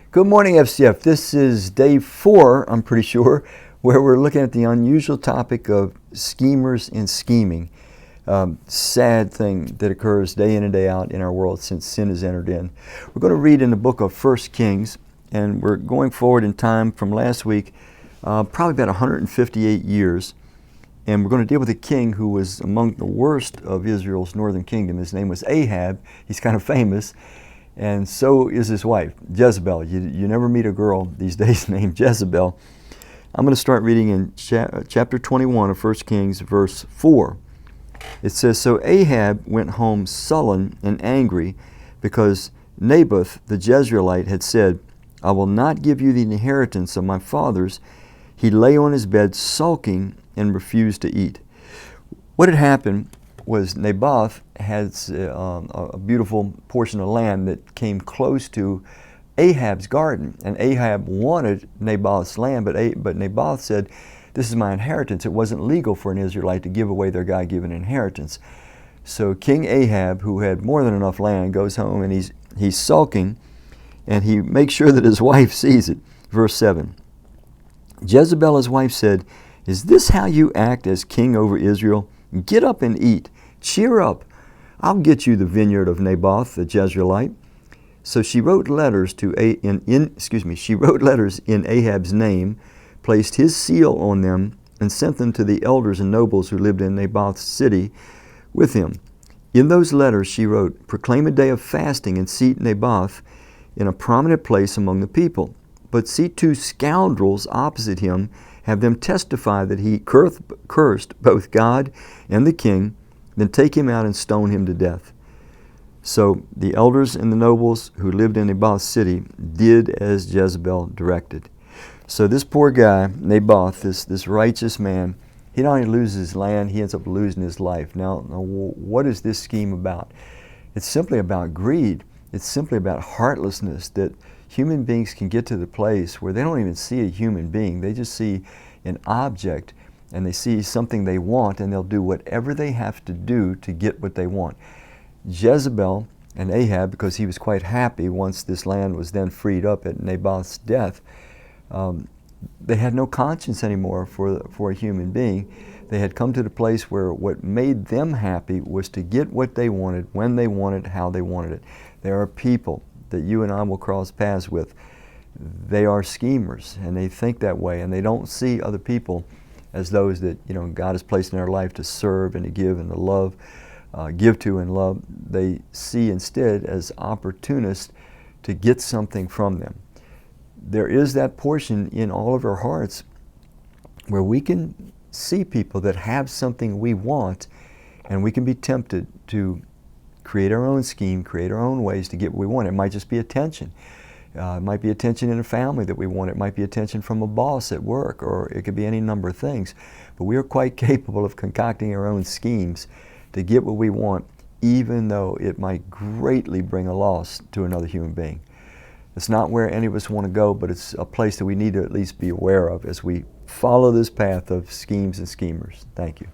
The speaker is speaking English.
Good morning, FCF. This is day 4, I'm pretty sure, where we're looking at the unusual topic of schemers and scheming. Sad thing that occurs day in and day out in our world since sin has entered in. We're going to read in the book of 1 Kings, and we're going forward in time from last week, probably about 158 years. And we're going to deal with a king who was among the worst of Israel's northern kingdom. His name was Ahab. He's kind of famous. And so is his wife, Jezebel. You never meet a girl these days named Jezebel. I'm going to start reading in chapter 21 of 1 Kings, verse 4. It says, "So Ahab went home sullen and angry because Naboth the Jezreelite had said, 'I will not give you the inheritance of my fathers.' He lay on his bed sulking and refused to eat." What had happened was Naboth has a beautiful portion of land that came close to Ahab's garden. And Ahab wanted Naboth's land, but Naboth said, "This is my inheritance." It wasn't legal for an Israelite to give away their God-given inheritance. So King Ahab, who had more than enough land, goes home and he's sulking, and he makes sure that his wife sees it. Verse 7. Jezebel, his wife, said, "Is this how you act as king over Israel? Get up and eat. Cheer up. I'll get you the vineyard of Naboth the Jezreelite." So she wrote letters she wrote letters in Ahab's name, placed his seal on them, and sent them to the elders and nobles who lived in Naboth's city with him. In those letters she wrote, "Proclaim a day of fasting and seat Naboth in a prominent place among the people. But seat 2 scoundrels opposite him, have them testify that he cursed both God and the king, then take him out and stone him to death." So the elders and the nobles who lived in Naboth's city did as Jezebel directed. So this poor guy, Naboth, this righteous man, he not only loses his land, he ends up losing his life. Now, what is this scheme about? It's simply about greed. It's simply about heartlessness, that human beings can get to the place where they don't even see a human being. They just see an object, and they see something they want, and they'll do whatever they have to do to get what they want. Jezebel and Ahab, because he was quite happy once this land was then freed up at Naboth's death, they had no conscience anymore for a human being. They had come to the place where what made them happy was to get what they wanted, when they wanted, how they wanted it. There are people that you and I will cross paths with. They are schemers, and they think that way, and they don't see other people as those that God has placed in their life to serve and to give and to love, give to and love. They see instead as opportunists to get something from them. There is that portion in all of our hearts where we can see people that have something we want, and we can be tempted to create our own scheme, create our own ways to get what we want. It might just be attention. It might be attention in a family that we want. It might be attention from a boss at work, or it could be any number of things. But we are quite capable of concocting our own schemes to get what we want, even though it might greatly bring a loss to another human being. It's not where any of us want to go, but it's a place that we need to at least be aware of as we follow this path of schemes and schemers. Thank you.